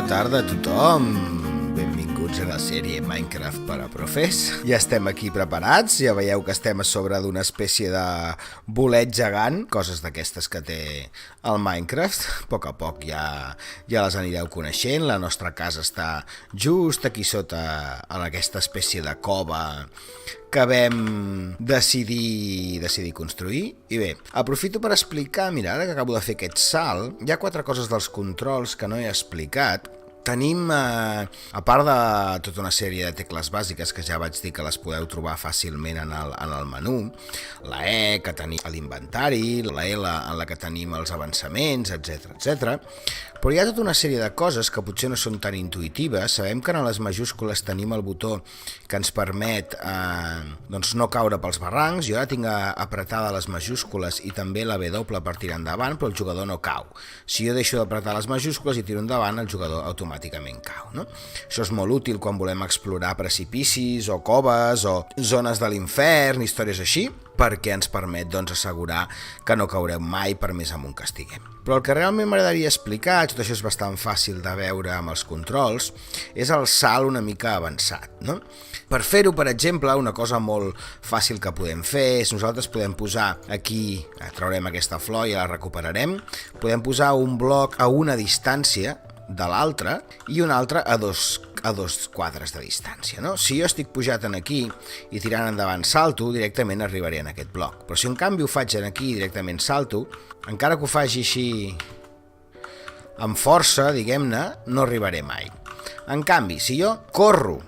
tarda a tothom. Benvinguts a la sèrie Minecraft per a profes. Ja estem aquí preparats, ja veieu que estem a sobre d'una espècie de bolet gegant, coses d'aquestes que té el Minecraft. A poc ja les anireu coneixent. La nostra casa està just aquí sota en aquesta espècie de cova que vam decidir construir. I bé, aprofito per explicar, mira, ara que acabo de fer aquest salt, hi ha 4 coses dels controls que no he explicat. Tenim, a part de tota una sèrie de tecles bàsiques que ja vaig dir que les podeu trobar fàcilment en el menú, la E que tenim a l'inventari, la L en la que tenim els avançaments, etc. Però hi ha tota una sèrie de coses que potser no són tan intuïtives. Sabem que en les majúscules tenim el botó que ens permet no caure pels barrancs. Jo ara tinc apretada les majúscules i també la W per tirar endavant, però el jugador no cau. Si jo deixo d'apretar les majúscules i tiro endavant, el jugador automàticament cau, no? Això és molt útil quan volem explorar precipicis o coves o zones de l'infern, històries així, perquè ens permet assegurar que no caurem mai per més amunt que estiguem. Però el que realment m'agradaria explicar, tot això és bastant fàcil de veure amb els controls, és el salt una mica avançat, no? Per fer-ho, per exemple, una cosa molt fàcil que podem fer és nosaltres podem posar aquí, traurem aquesta flor i la recuperarem, podem posar un bloc a una distància de l'altre i un altre a dos quadres de distància, no? Si jo estic pujat en aquí i tirant endavant salto, directament arribaré en aquest bloc. Però si en canvi ho faig en aquí i directament salto, encara que ho faci així amb força, diguem-ne, no arribaré mai. En canvi, si jo corro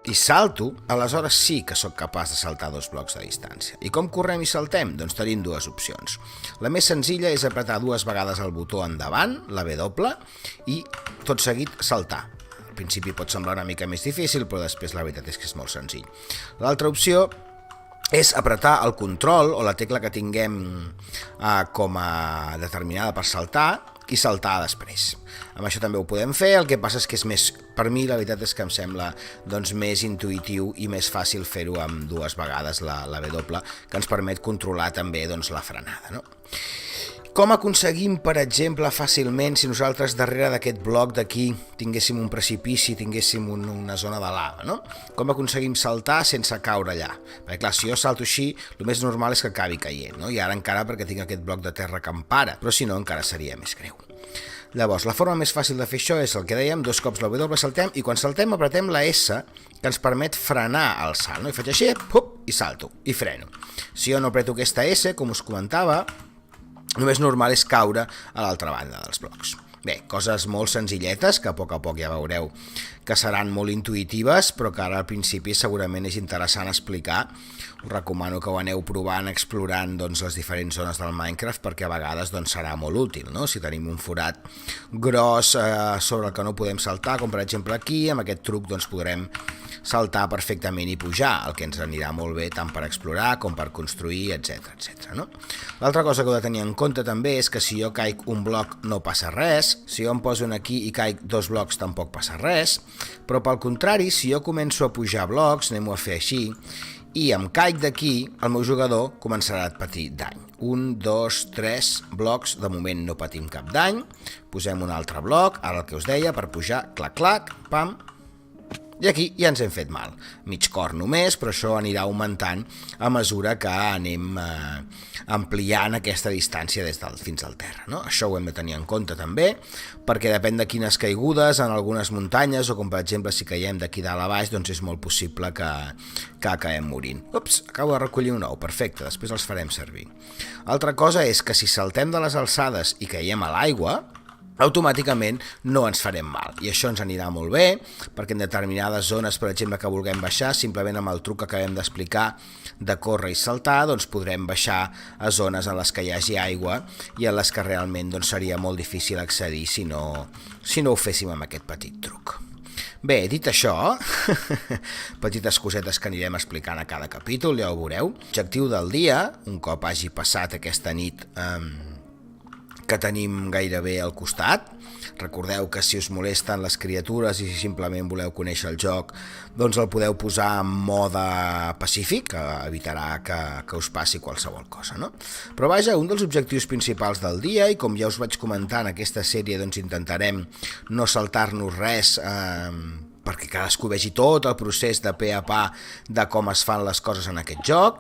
i salto, aleshores sí que sóc capaç de saltar 2 blocs de distància. I com correm i saltem? Doncs tenim 2 opcions. La més senzilla és apretar 2 vegades el botó endavant, la W, i tot seguit saltar. Al principi pot semblar una mica més difícil, però després la veritat és que és molt senzill. L'altra opció és apretar el control o la tecla que tinguem com a determinada per saltar i saltar després. Amb això també ho podem fer, el que passa és que és més, per mi la veritat és que em sembla més intuïtiu i més fàcil fer-ho amb 2 vegades la W, que ens permet controlar també la frenada, no? Com aconseguim, per exemple, fàcilment, si nosaltres darrere d'aquest bloc d'aquí tinguéssim un precipici, tinguéssim una zona de lava, no? Com aconseguim saltar sense caure allà? Perquè clar, si jo salto així, el més normal és que acabi caient, no? I ara encara perquè tinc aquest bloc de terra que em para, però si no encara seria més greu. Llavors, la forma més fàcil de fer això és el que dèiem, 2 cops la W saltem i quan saltem apretem la S que ens permet frenar el salt, no? I faig així, i salto, i freno. Si jo no apreto aquesta S, com us comentava, el més normal és caure a l'altra banda dels blocs. Bé, coses molt senzilletes que a poc ja veureu que seran molt intuïtives, però que ara al principi segurament és interessant explicar. Us recomano que ho aneu provant, explorant les diferents zones del Minecraft, perquè a vegades serà molt útil, no? Si tenim un forat gros sobre el que no podem saltar, com per exemple aquí, amb aquest truc podrem saltar perfectament i pujar, el que ens anirà molt bé tant per explorar com per construir, etc. No? L'altra cosa que heu de tenir en compte també és que si jo caic un bloc no passa res, si jo em poso aquí i caic 2 blocs tampoc passa res, però pel contrari, si jo començo a pujar blocs, anem-ho a fer així, i em caic d'aquí, el meu jugador començarà a patir dany. 1, 2, 3 blocs, de moment no patim cap dany, posem un altre bloc, ara el que us deia, per pujar, clac, pam, i aquí ja ens hem fet mal. Mig cor només, però això anirà augmentant a mesura que anem ampliant aquesta distància fins al terra, no? Això ho hem de tenir en compte també, perquè depèn de quines caigudes, en algunes muntanyes, o com per exemple si caiem d'aquí dalt a baix, és molt possible que acabem morint. Ups, acabo de recollir un ou, perfecte, després els farem servir. Altra cosa és que si saltem de les alçades i caiem a l'aigua, automàticament no ens farem mal, i això ens anirà molt bé perquè en determinades zones, per exemple, que vulguem baixar, simplement amb el truc que acabem d'explicar de córrer i saltar, podrem baixar a zones en les que hi hagi aigua i en les que realment seria molt difícil accedir si no ho féssim amb aquest petit truc. Bé, dit això, petites cosetes que anirem explicant a cada capítol, ja ho veureu. Objectiu del dia, un cop hagi passat aquesta nit que tenim gairebé al costat. Recordeu que si us molesten les criatures i si simplement voleu conèixer el joc, doncs el podeu posar en mode pacífic, que evitarà que us passi qualsevol cosa, no? Però vaja, un dels objectius principals del dia, i com ja us vaig comentar en aquesta sèrie, doncs intentarem no saltar-nos res, perquè cadascú vegi tot el procés de pe a pa de com es fan les coses en aquest joc,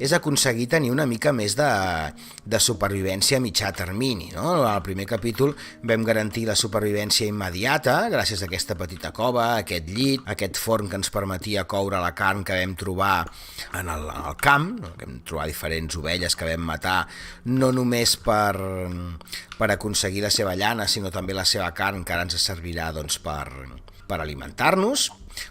és aconseguir tenir una mica més de supervivència a mitjà termini, no? Al primer capítol vam garantir la supervivència immediata gràcies a aquesta petita cova, aquest llit, aquest forn que ens permetia coure la carn que vam trobar en el camp, no? Que vam trobar diferents ovelles que vam matar, no només per aconseguir la seva llana, sinó també la seva carn, que ara ens servirà doncs, per alimentar-nos,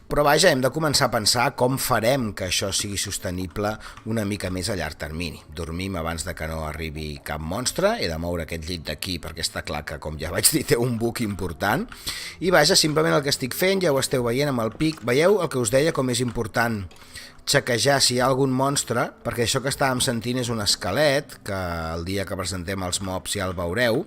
però vaja, hem de començar a pensar com farem que això sigui sostenible una mica més a llarg termini. Dormim abans de que no arribi cap monstre, he de moure aquest llit d'aquí perquè està clar que, com ja vaig dir, té un buc important, i vaja, simplement el que estic fent, ja ho esteu veient amb el pic, veieu el que us deia com és important xequejar si hi ha algun monstre, perquè això que estàvem sentint és un esquelet, que el dia que presentem els mobs ja el veureu,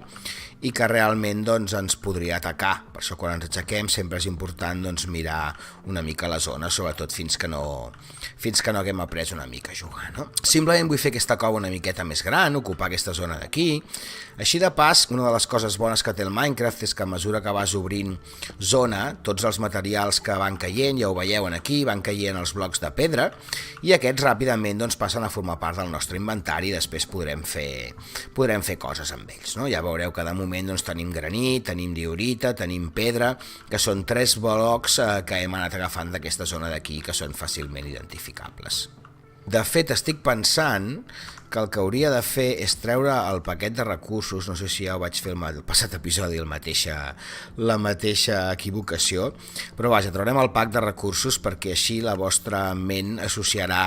i que realment doncs, ens podria atacar. Per això quan ens aixequem sempre és important doncs, mirar una mica la zona, sobretot fins que no haguem après una mica a jugar. No? Simplement vull fer aquesta cova una miqueta més gran, ocupar aquesta zona d'aquí. Així de pas, una de les coses bones que té el Minecraft és que a mesura que vas obrint zona, tots els materials que van caient, ja ho veieu aquí, van caient els blocs de pedra, i aquests ràpidament doncs, passen a formar part del nostre inventari i després podrem fer coses amb ells. No? Ja veureu que de moment doncs, tenim granit, tenim diorita, tenim pedra, que són 3 blocs que hem anat agafant d'aquesta zona d'aquí que són fàcilment identificables. De fet, estic pensant que el que hauria de fer és treure el paquet de recursos, no sé si ja ho vaig fer el passat episodi, la mateixa equivocació, però vaja, traurem el pack de recursos perquè així la vostra ment associarà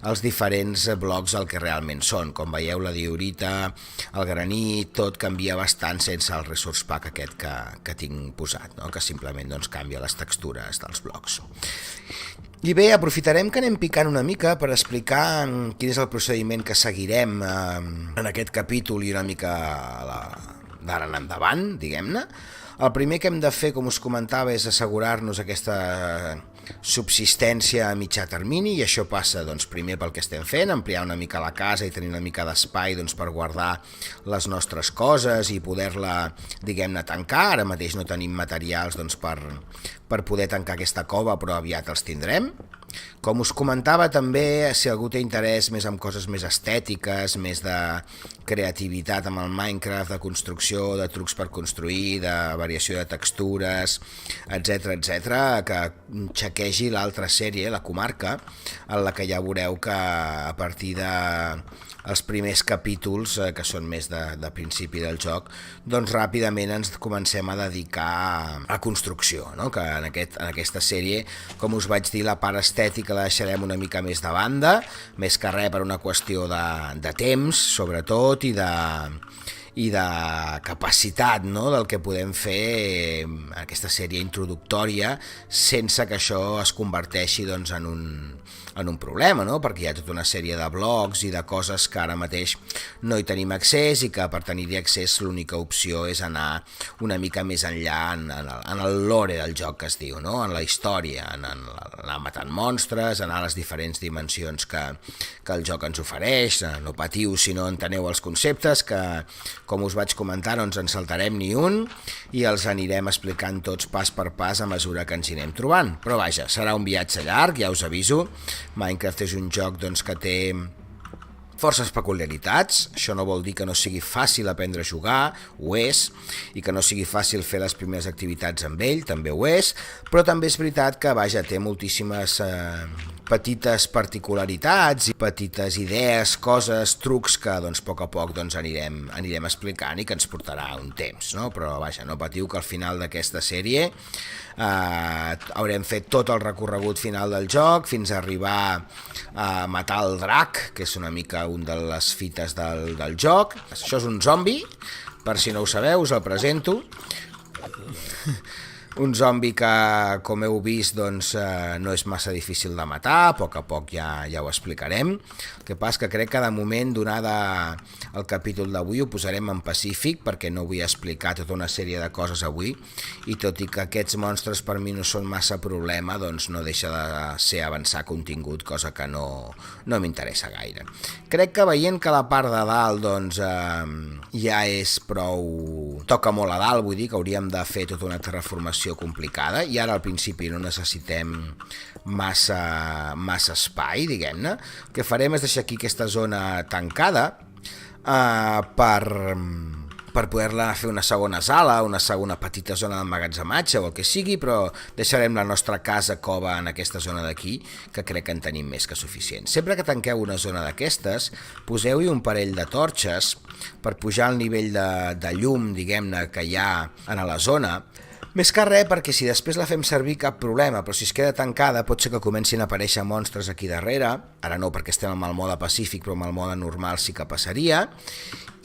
els diferents blocs al que realment són. Com veieu, la diorita, el granit, tot canvia bastant sense el resource pack aquest que tinc posat, no? Que simplement doncs, canvia les textures dels blocs. I bé, aprofitarem que anem picant una mica per explicar quin és el procediment que seguirem en aquest capítol i una mica d'ara en endavant, diguem-ne. El primer que hem de fer, com us comentava, és assegurar-nos aquesta subsistència a mitjà termini, i això passa doncs, primer pel que estem fent, ampliar una mica la casa i tenir una mica d'espai doncs, per guardar les nostres coses i poder-la, diguem-ne, tancar. Ara mateix no tenim materials doncs, per poder tancar aquesta cova, però aviat els tindrem. Com us comentava també, si algú té interès més en coses més estètiques, més de creativitat amb el Minecraft, de construcció, de trucs per construir, de variació de textures, etc, que xequegi l'altra sèrie, La Comarca, en la que ja veureu que a partir els primers capítols, que són més de principi del joc, doncs ràpidament ens comencem a dedicar a construcció, no? Que en aquesta sèrie, com us vaig dir, la part estètica la deixarem una mica més de banda, més que res per una qüestió de temps, sobretot, i de capacitat, no? Del que podem fer en aquesta sèrie introductòria sense que això es converteixi doncs, en un problema, no? Perquè hi ha tota una sèrie de blogs i de coses que ara mateix no hi tenim accés i que per tenir-hi accés l'única opció és anar una mica més enllà en el lore del joc que es diu, no? En la història, en anar matant monstres, anar a les diferents dimensions que el joc ens ofereix. No patiu si no enteneu els conceptes, que com us vaig comentar no ens en saltarem ni un i els anirem explicant tots pas per pas a mesura que ens hi anem trobant. Però vaja, serà un viatge llarg, ja us aviso. Minecraft és un joc doncs, que té forces peculiaritats. Això no vol dir que no sigui fàcil aprendre a jugar, ho és, i que no sigui fàcil fer les primeres activitats amb ell, també ho és, però també és veritat que vaja, té moltíssimes petites particularitats i petites idees, coses, trucs que doncs, a poc doncs, anirem explicant i que ens portarà un temps, no? Però vaja, no patiu que al final d'aquesta sèrie haurem fet tot el recorregut final del joc fins a arribar a matar el drac, que és una mica un de les fites del joc. Això és un zombi, per si no ho sabeu, us el presento. Un zombi que, com heu vist, doncs, no és massa difícil de matar, a poc ja ho explicarem. El que passa que crec que de moment, donada el capítol d'avui, ho posarem en pacífic perquè no vull explicar tota una sèrie de coses avui, i tot i que aquests monstres per mi no són massa problema, doncs no deixa de ser avançar contingut, cosa que no m'interessa gaire. Crec que veient que la part de dalt doncs, ja és prou... toca molt a dalt, vull dir que hauríem de fer tota una terraformació complicada, i ara al principi no necessitem massa espai, diguem-ne. El que farem és deixar aquí aquesta zona tancada per poder-la fer una segona sala, una segona petita zona d'emmagatzematge o el que sigui, però deixarem la nostra casa cova en aquesta zona d'aquí, que crec que en tenim més que suficient. Sempre que tanqueu una zona d'aquestes, poseu-hi un parell de torxes per pujar el nivell de llum, diguem-ne, que hi ha a la zona. Més que res perquè si després la fem servir cap problema, però si es queda tancada pot ser que comencin a aparèixer monstres aquí darrere, ara no perquè estem amb el mode pacífic, però amb el mode normal sí que passaria,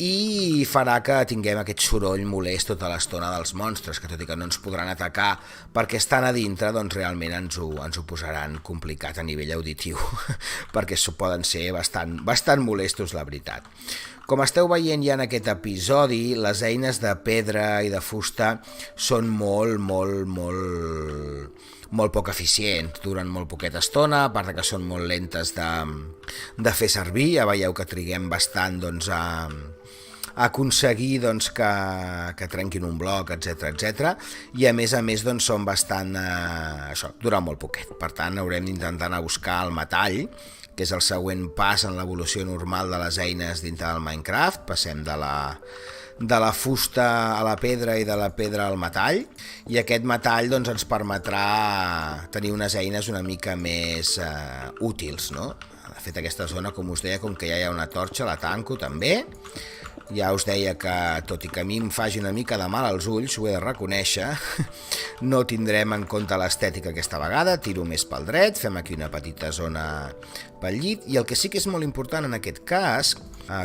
i farà que tinguem aquest soroll molest tota l'estona dels monstres, que tot i que no ens podran atacar perquè estan a dintre, doncs realment ens ho posaran complicat a nivell auditiu, perquè poden ser bastant molestos, la veritat. Com esteu veient ja en aquest episodi, les eines de pedra i de fusta són molt poc eficients, duren molt poqueta estona, a part que són molt lentes de fer servir. Ja veieu que triguem bastant doncs, a aconseguir doncs, que trenquin un bloc, etc. I a més doncs, són bastant... duren molt poquet. Per tant, haurem d'intentar anar a buscar el metall, que és el següent pas en l'evolució normal de les eines dintre del Minecraft. Passem de la fusta a la pedra i de la pedra al metall, i aquest metall doncs, ens permetrà tenir unes eines una mica més útils, no? De fet, aquesta zona, com us deia, com que ja hi ha una torxa, la tanco també. Ja us deia que, tot i que a mi em faci una mica de mal als ulls, ho he de reconèixer, no tindrem en compte l'estètica aquesta vegada, tiro més pel dret, fem aquí una petita zona pel llit, i el que sí que és molt important en aquest cas,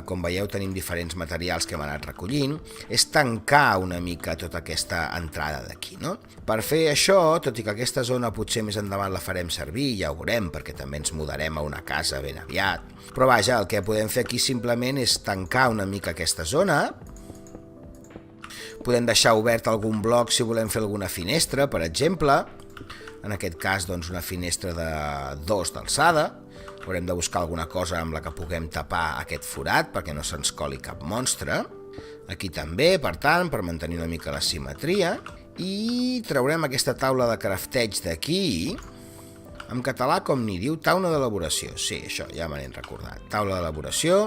com veieu tenim diferents materials que hem anat recollint, és tancar una mica tota aquesta entrada d'aquí, no? Per fer això, tot i que aquesta zona potser més endavant la farem servir, ja ho veurem, perquè també ens mudarem a una casa ben aviat, però vaja, el que podem fer aquí simplement és tancar una mica aquesta zona. Podem deixar obert algun bloc si volem fer alguna finestra, per exemple. En aquest cas, doncs, una finestra de 2 d'alçada. Haurem de buscar alguna cosa amb la que puguem tapar aquest forat perquè no se'ns coli cap monstre. Aquí també, per tant, per mantenir una mica la simetria. I traurem aquesta taula de crafteig d'aquí. En català, com n'hi diu, taula d'elaboració. Sí, això, ja me n'he recordat. Taula d'elaboració.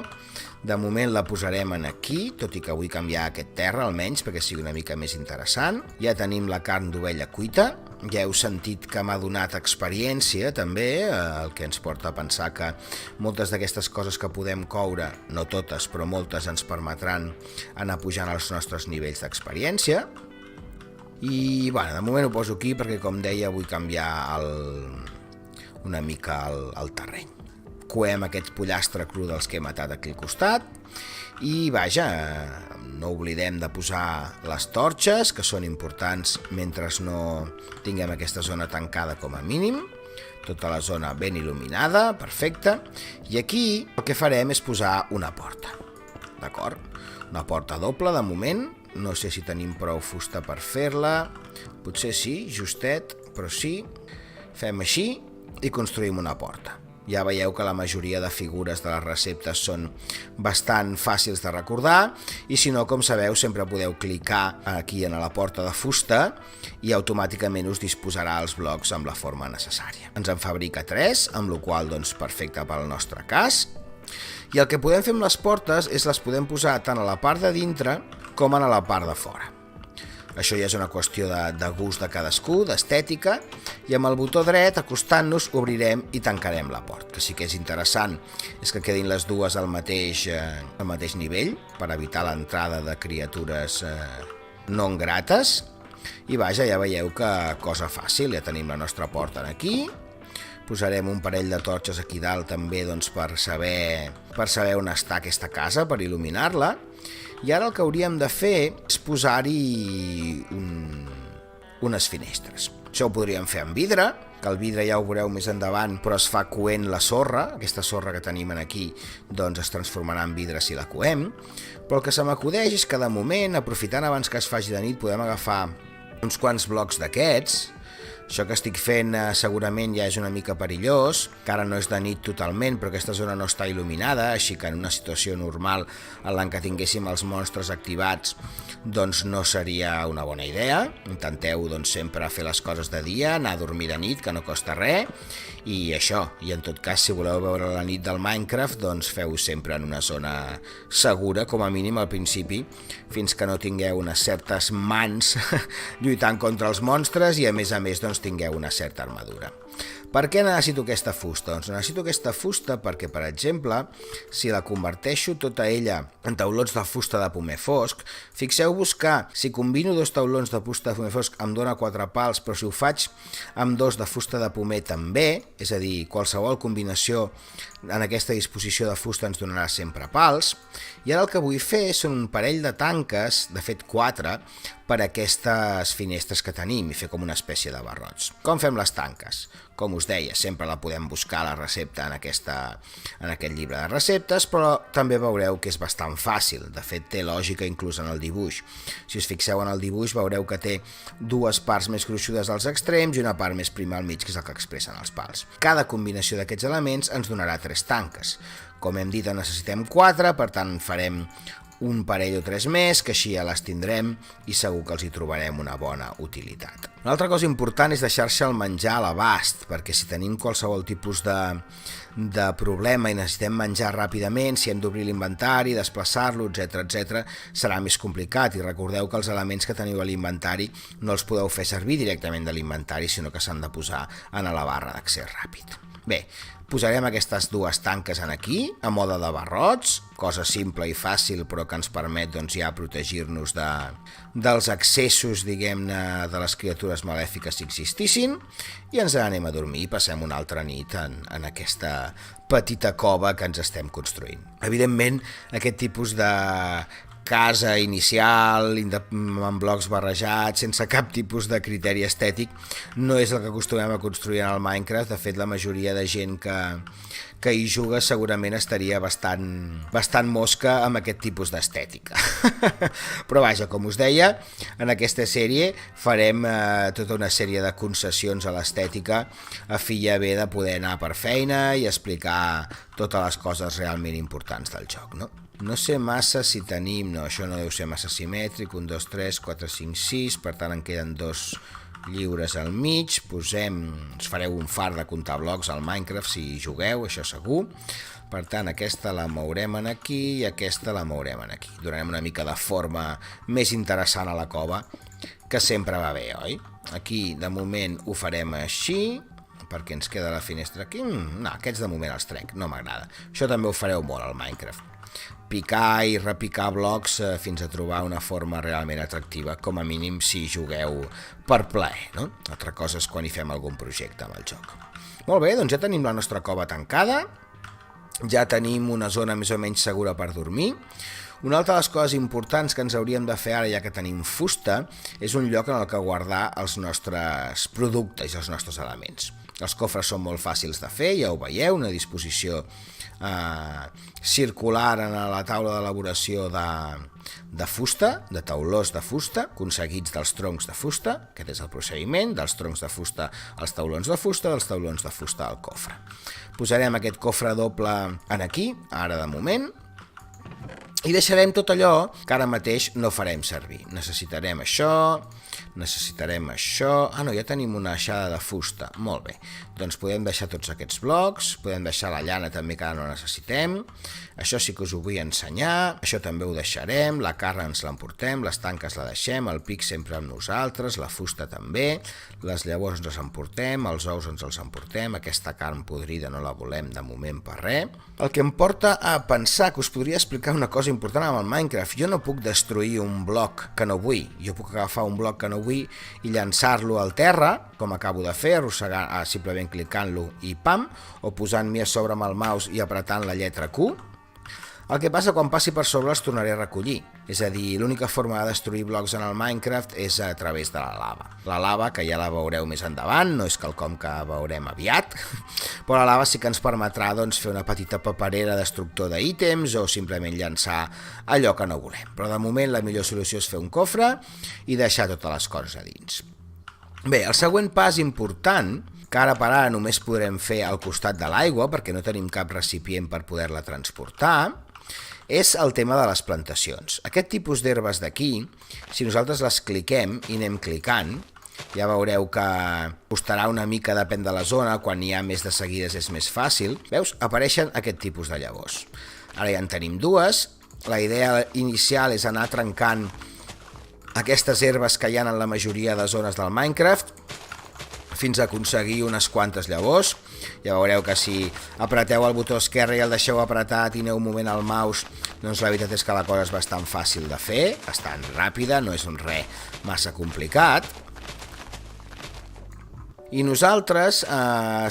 De moment la posarem aquí, tot i que vull canviar aquest terra, almenys, perquè sigui una mica més interessant. Ja tenim la carn d'ovella cuita. Ja heu sentit que m'ha donat experiència, també, el que ens porta a pensar que moltes d'aquestes coses que podem coure, no totes, però moltes, ens permetran anar pujant els nostres nivells d'experiència. I, bueno, de moment ho poso aquí perquè, com deia, vull canviar una mica el terreny. Coem aquest pollastre cru dels que he matat aquí al costat i, vaja, no oblidem de posar les torxes, que són importants mentre no tinguem aquesta zona tancada com a mínim. Tota la zona ben il·luminada, perfecte. I aquí el que farem és posar una porta, d'acord? Una porta doble de moment, no sé si tenim prou fusta per fer-la, potser sí, justet, però sí. Fem així i construïm una porta. Ja veieu que la majoria de figures de les receptes són bastant fàcils de recordar i si no, com sabeu, sempre podeu clicar aquí en la porta de fusta i automàticament us disposarà els blocs amb la forma necessària. Ens en fabrica 3, amb la qual cosa, doncs, perfecte pel nostre cas. I el que podem fer amb les portes és les podem posar tant a la part de dintre com a la part de fora. Això ja és una qüestió de gust de cadascú, d'estètica, i amb el botó dret, acostant-nos, obrirem i tancarem la porta. Que sí que és interessant és que quedin les dues al mateix nivell, per evitar l'entrada de criatures no grates. I vaja, ja veieu que cosa fàcil, ja tenim la nostra porta aquí. Posarem un parell de torxes aquí dalt també doncs, per saber on està aquesta casa, per il·luminar-la. I ara el que hauríem de fer és posar-hi unes finestres. Això ho podríem fer amb vidre, que el vidre ja ho veureu més endavant, però es fa coent la sorra, aquesta sorra que tenim aquí doncs es transformarà en vidre si la coem, però el que se m'acudeix és que de moment, aprofitant abans que es faci de nit, podem agafar uns quants blocs d'aquests. Això que estic fent segurament ja és una mica perillós, que ara no és de nit totalment, però aquesta zona no està il·luminada, així que en una situació normal en la que tinguéssim els monstres activats doncs no seria una bona idea. Intenteu doncs, sempre fer les coses de dia, anar a dormir de nit, que no costa res, i això, i en tot cas si voleu veure la nit del Minecraft doncs feu sempre en una zona segura, com a mínim al principi, fins que no tingueu unes certes mans lluitant contra els monstres i a més doncs tingueu una certa armadura. Per què necessito aquesta fusta? Doncs necessito aquesta fusta perquè, per exemple, si la converteixo tota ella en taulons de fusta de pomer fosc, fixeu-vos que si combino 2 taulons de fusta de pomer fosc em dona 4 pals, però si ho faig amb 2 de fusta de pomer també, és a dir, qualsevol combinació en aquesta disposició de fusta ens donarà sempre pals, i ara el que vull fer són un parell de tanques, de fet 4, per a aquestes finestres que tenim i fer com una espècie de barrots. Com fem les tanques? Com us deia, sempre la podem buscar la recepta en aquest llibre de receptes, però també veureu que és bastant fàcil. De fet, té lògica inclús en el dibuix. Si us fixeu en el dibuix, veureu que té 2 parts més gruixudes als extrems i una part més prima al mig, que és el que expressen els pals. Cada combinació d'aquests elements ens donarà 3 tanques. Com hem dit, en necessitem 4, per tant farem un parell o 3 més, que així ja les tindrem i segur que els hi trobarem una bona utilitat. Una altra cosa important és deixar-se el menjar a l'abast, perquè si tenim qualsevol tipus de problema i necessitem menjar ràpidament, si hem d'obrir l'inventari, desplaçar-lo, etc., serà més complicat. I recordeu que els elements que teniu a l'inventari no els podeu fer servir directament de l'inventari, sinó que s'han de posar en la barra d'accés ràpid. Bé, posarem aquestes 2 tanques aquí, a mode de barrots, cosa simple i fàcil, però que ens permet doncs, ja protegir-nos dels accessos, diguem-ne, de les criatures malèfiques si existissin, i ens anem a dormir i passem una altra nit en aquesta petita cova que ens estem construint. Evidentment, aquest tipus de casa inicial, amb blocs barrejats, sense cap tipus de criteri estètic, no és el que acostumem a construir en el Minecraft. De fet, la majoria de gent que hi juga segurament estaria bastant mosca amb aquest tipus d'estètica. Però vaja, com us deia, en aquesta sèrie farem tota una sèrie de concessions a l'estètica a fi i a bé de poder anar per feina i explicar totes les coses realment importants del joc, no? No sé massa si tenim... No, això no deu ser massa simètric. 1, 2, 3, 4, 5, 6. Per tant, en queden 2 lliures al mig. Us fareu un fart de comptar blocs al Minecraft si jugueu, això segur. Per tant, aquesta la mourem aquí i aquesta la mourem aquí. Donarem una mica de forma més interessant a la cova, que sempre va bé, oi? Aquí, de moment, ho farem així, perquè ens queda la finestra aquí. No, aquests de moment els trec, no m'agrada. Això també ho fareu molt al Minecraft. Picar i repicar blocs fins a trobar una forma realment atractiva, com a mínim si jugueu per plaer, no? Altra cosa és quan hi fem algun projecte amb el joc. Molt bé, doncs ja tenim la nostra cova tancada, ja tenim una zona més o menys segura per dormir. Una altra de les coses importants que ens hauríem de fer ara, ja que tenim fusta, és un lloc en el que guardar els nostres productes i els nostres elements. Els cofres són molt fàcils de fer, ja ho veieu, una disposició circular en la taula d'elaboració de fusta, de taulons de fusta, aconseguits dels troncs de fusta. Aquest és el procediment, dels troncs de fusta als taulons de fusta, dels taulons de fusta al cofre. Posarem aquest cofre doble aquí, ara de moment, i deixarem tot allò que ara mateix no farem servir. Necessitarem això, no, ja tenim una aixada de fusta, molt bé, doncs podem deixar tots aquests blocs, podem deixar la llana també que ara no necessitem, això sí que us ho vull ensenyar, això també ho deixarem, la carn ens l'emportem, les tanques la deixem, el pic sempre amb nosaltres, la fusta també, les llavors ens les emportem, els ous ens els emportem, aquesta carn podrida no la volem de moment per res. El que em porta a pensar que us podria explicar una cosa important amb el Minecraft, jo no puc destruir un bloc que no vull, jo puc agafar un bloc que no vull i llançar-lo al terra, com acabo de fer, simplement clicant-lo i pam, o posant-m'hi a sobre amb el mouse i apretant la lletra Q. El que passa, quan passi per sobre els tornaré a recollir. És a dir, l'única forma de destruir blocs en el Minecraft és a través de la lava. La lava, que ja la veureu més endavant, no és quelcom que veurem aviat, però la lava sí que ens permetrà fer una petita paperera destructor d'ítems o simplement llançar allò que no volem. Però de moment la millor solució és fer un cofre i deixar totes les coses a dins. Bé, el següent pas important, que ara per ara només podrem fer al costat de l'aigua perquè no tenim cap recipient per poder-la transportar, és el tema de les plantacions. Aquest tipus d'herbes d'aquí, si nosaltres les cliquem i anem clicant, ja veureu que costarà una mica, depèn de la zona, quan hi ha més de seguides és més fàcil. Veus? Apareixen aquest tipus de llavors. Ara ja en tenim dues. La idea inicial és anar trencant aquestes herbes que hi ha en la majoria de zones del Minecraft fins a aconseguir unes quantes llavors. Ja veureu que si apreteu el botó esquerre i el deixeu apretat i aneu movent el mouse, doncs la veritat és que la cosa és bastant fàcil de fer, bastant ràpida, no és un res massa complicat. I nosaltres,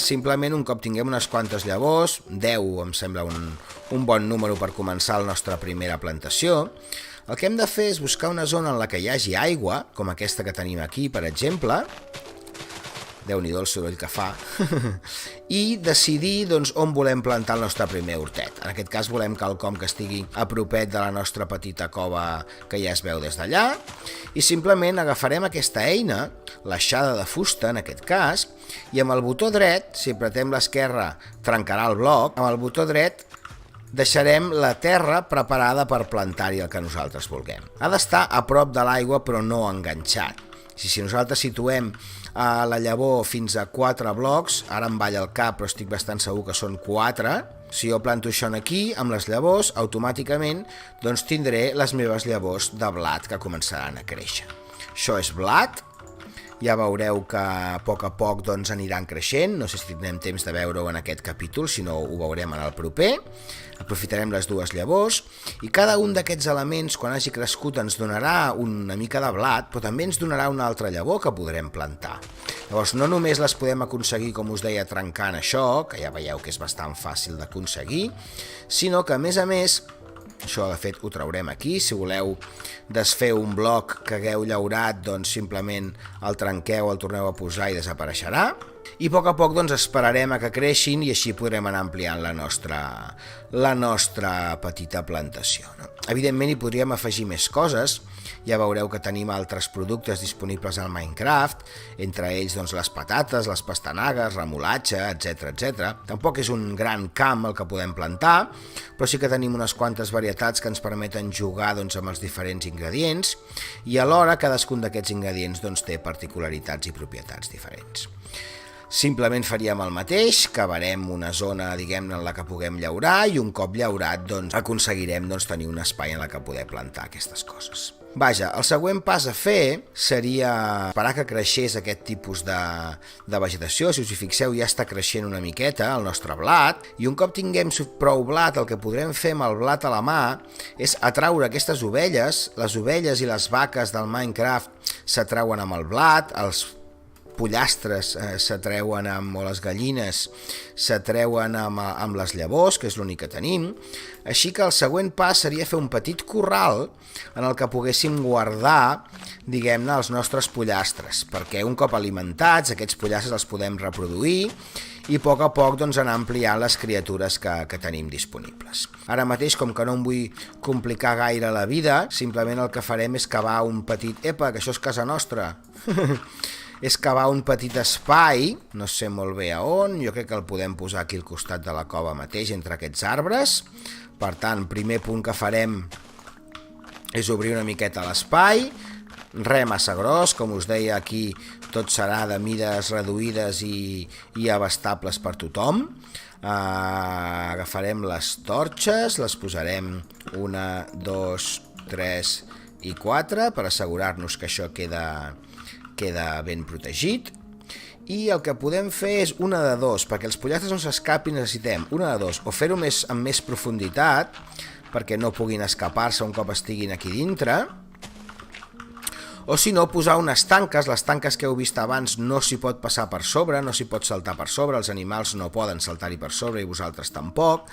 simplement un cop tinguem unes quantes llavors, 10 em sembla un bon número per començar la nostra primera plantació, el que hem de fer és buscar una zona en la que hi hagi aigua, com aquesta que tenim aquí, per exemple, Déu-n'hi-do el soroll que fa, i decidir on volem plantar el nostre primer hortet. En aquest cas volem quelcom que estigui a propet de la nostra petita cova que ja es veu des d'allà, i simplement agafarem aquesta eina, l'aixada de fusta en aquest cas, i amb el botó dret, si apretem l'esquerra trencarà el bloc, amb el botó dret deixarem la terra preparada per plantar-hi el que nosaltres vulguem. Ha d'estar a prop de l'aigua però no enganxat. Si nosaltres situem la llavor fins a 4 blocs, ara em balla el cap però estic bastant segur que són 4, si jo planto això aquí amb les llavors, automàticament tindré les meves llavors de blat que començaran a créixer. Això és blat, ja veureu que a poc aniran creixent, no sé si tindrem temps de veure-ho en aquest capítol, si no ho veurem en el proper. Aprofitarem les dues llavors i cada un d'aquests elements, quan hagi crescut, ens donarà una mica de blat, però també ens donarà una altra llavor que podrem plantar. Llavors, no només les podem aconseguir, com us deia, trencant això, que ja veieu que és bastant fàcil d'aconseguir, sinó que, a més, això de fet ho traurem aquí, si voleu desfer un bloc que hagueu llaurat, simplement el trenqueu, el torneu a posar i desapareixerà. I a poc esperarem a que creixin i així podrem anar ampliant la nostra petita plantació. Evidentment hi podríem afegir més coses, ja veureu que tenim altres productes disponibles al Minecraft, entre ells les patates, les pastanagues, remolatge, etc. Tampoc és un gran camp el que podem plantar, però sí que tenim unes quantes varietats que ens permeten jugar amb els diferents ingredients i alhora cadascun d'aquests ingredients té particularitats i propietats diferents. Simplement faríem el mateix, cavarem una zona, diguem-ne, en la que puguem llaurar i un cop llaurat aconseguirem tenir un espai en la que poder plantar aquestes coses. Vaja, el següent pas a fer seria esperar que creixés aquest tipus de vegetació. Si us hi fixeu, ja està creixent una miqueta el nostre blat, i un cop tinguem prou blat, el que podrem fer amb el blat a la mà és atraure aquestes ovelles. Les ovelles i les vaques del Minecraft s'atrauen amb el blat, els pollastres s'atreuen o les gallines s'atreuen amb les llavors, que és l'únic que tenim. Així que el següent pas seria fer un petit corral en el que poguéssim guardar, diguem-ne, els nostres pollastres, perquè un cop alimentats aquests pollastres els podem reproduir i a poc anar ampliant les criatures que tenim disponibles. Ara mateix, com que no em vull complicar gaire la vida, simplement el que farem és cavar un petit... Epa, que això és casa nostra! És cavar un petit espai, no sé molt bé a on, jo crec que el podem posar aquí al costat de la cova mateix, entre aquests arbres. Per tant, primer punt que farem és obrir una miqueta l'espai, res massa gros, com us deia aquí tot serà de mides reduïdes i abastables per tothom. Agafarem les torxes, les posarem 1, 2, 3 i 4 per assegurar-nos que això queda ben protegit, i el que podem fer és una de dos, perquè els pollastres no s'escapin necessitem una de dos, o fer-ho amb més profunditat perquè no puguin escapar-se un cop estiguin aquí dintre, O si no, posar unes tanques. Les tanques que heu vist abans no s'hi pot passar per sobre, no s'hi pot saltar per sobre, els animals no poden saltar-hi per sobre i vosaltres tampoc,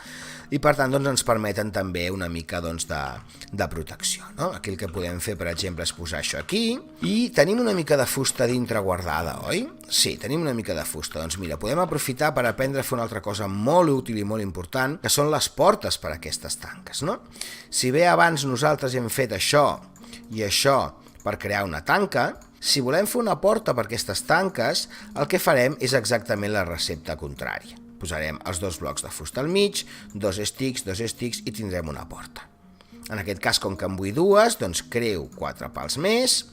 i per tant ens permeten també una mica de protecció. No? Aquí el que podem fer, per exemple, és posar això aquí, i tenim una mica de fusta dintre guardada, oi? Sí, tenim una mica de fusta. Doncs mira, podem aprofitar per aprendre a fer una altra cosa molt útil i molt important, que són les portes per a aquestes tanques. No? Si bé abans nosaltres hem fet això i això per crear una tanca, si volem fer una porta per aquestes tanques, el que farem és exactament la recepta contrària. Posarem els dos blocs de fusta al mig, dos estics i tindrem una porta. En aquest cas, com que en vull dues, doncs creo 4 pals més,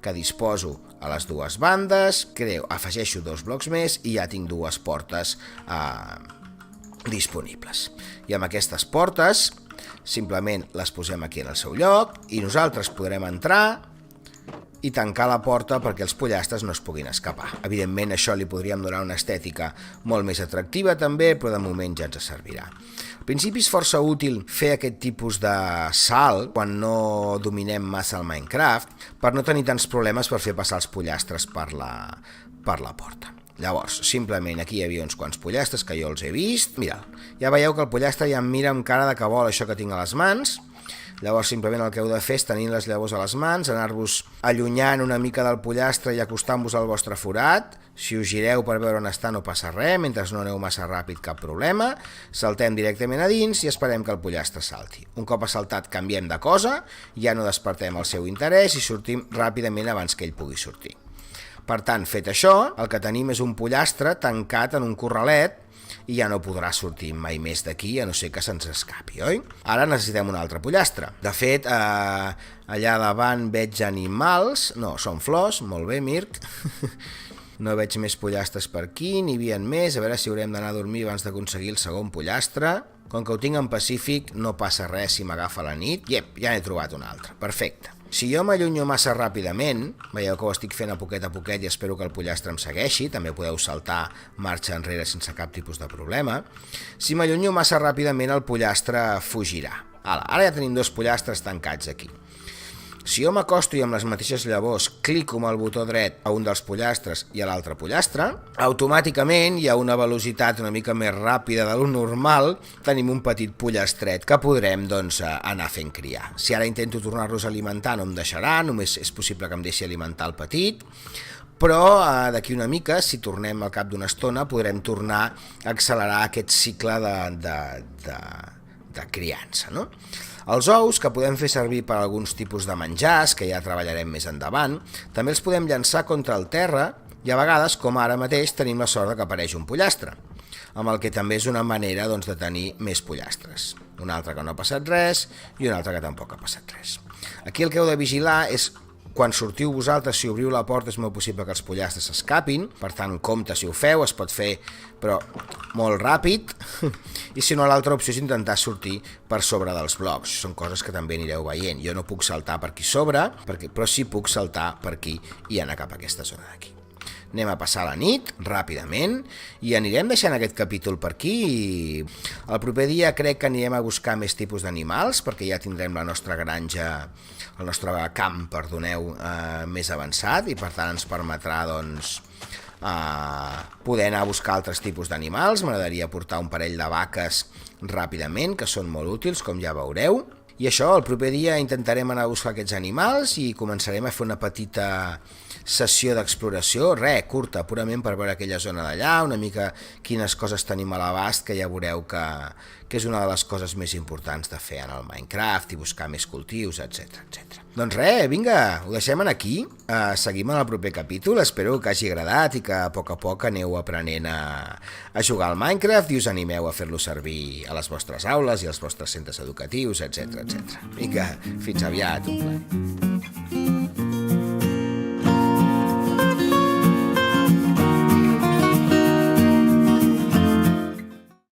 que disposo a les dues bandes, afegeixo 2 blocs més i ja tinc 2 portes disponibles. I amb aquestes portes simplement les posem aquí en el seu lloc i nosaltres podrem entrar i tancar la porta perquè els pollastres no es puguin escapar. Evidentment, això li podríem donar una estètica molt més atractiva també, però de moment ja ens servirà. Al principi és força útil fer aquest tipus de salt quan no dominem massa el Minecraft per no tenir tants problemes per fer passar els pollastres per la porta. Llavors, simplement aquí hi havia uns quants pollastres que jo els he vist. Mireu, ja veieu que el pollastre ja em mira amb cara de que vol això que tinc a les mans. Llavors simplement el que heu de fer és tenir les llavors a les mans, anar-vos allunyant una mica del pollastre i acostant-vos al vostre forat. Si us gireu per veure on està no passa res, mentre no aneu massa ràpid cap problema. Saltem directament a dins i esperem que el pollastre salti. Un cop ha saltat canviem de cosa, ja no despertem el seu interès i sortim ràpidament abans que ell pugui sortir. Per tant, fet això, el que tenim és un pollastre tancat en un corralet i ja no podrà sortir mai més d'aquí, a no ser que se'ns escapi, oi? Ara necessitem un altre pollastre. De fet, allà davant veig animals... No, són flors, molt bé, Mirc. No veig més pollastres per aquí, n'hi havia més. A veure si haurem d'anar a dormir abans d'aconseguir el segon pollastre. Com que ho tinc en pacífic, no passa res si m'agafa la nit. Iep, ja n'he trobat un altre. Perfecte. Si jo m'allunyo massa ràpidament, veieu que ho estic fent a poquet i espero que el pollastre em segueixi, també podeu saltar marxa enrere sense cap tipus de problema. Si m'allunyo massa ràpidament el pollastre fugirà. Ara ja tenim 2 pollastres tancats aquí. Si jo m'acosto i amb les mateixes llavors clico amb el botó dret a un dels pollastres i a l'altre pollastre, automàticament hi ha una velocitat una mica més ràpida de lo normal, tenim un petit pollastret que podrem anar fent criar. Si ara intento tornar-los a alimentar no em deixarà, només és possible que em deixi alimentar el petit, però d'aquí una mica, si tornem al cap d'una estona, podrem tornar a accelerar aquest cicle de criança, no? Els ous, que podem fer servir per a alguns tipus de menjars, que ja treballarem més endavant, també els podem llançar contra el terra i a vegades, com ara mateix, tenim la sort que apareix un pollastre, amb el que també és una manera de tenir més pollastres. Un altre que no ha passat res i un altre que tampoc ha passat res. Aquí el que heu de vigilar és quan sortiu vosaltres, si obriu la porta és molt possible que els pollastres s'escapin, per tant, compte si ho feu, es pot fer, però molt ràpid, i si no, l'altra opció és intentar sortir per sobre dels blocs. Són coses que també anireu veient. Jo no puc saltar per aquí sobre, però sí puc saltar per aquí i anar cap a aquesta zona d'aquí. Anem a passar la nit, ràpidament, i anirem deixant aquest capítol per aquí. El proper dia crec que anirem a buscar més tipus d'animals, perquè ja tindrem la nostra granja, el nostre camp, perdoneu, més avançat, i per tant ens permetrà, poder anar a buscar altres tipus d'animals. M'agradaria portar un parell de vaques ràpidament, que són molt útils, com ja veureu. I això, el proper dia intentarem anar a buscar aquests animals i començarem a fer una petita sessió d'exploració, curta, purament per veure aquella zona d'allà, una mica quines coses tenim a l'abast, que ja veureu que és una de les coses més importants de fer en el Minecraft i buscar més cultius, etc. Doncs vinga, ho deixem aquí, seguim en el proper capítol, espero que hagi agradat i que a poc aneu aprenent a jugar al Minecraft i us animeu a fer-lo servir a les vostres aules i als vostres centres educatius, etc. Vinga, fins aviat, un plaer.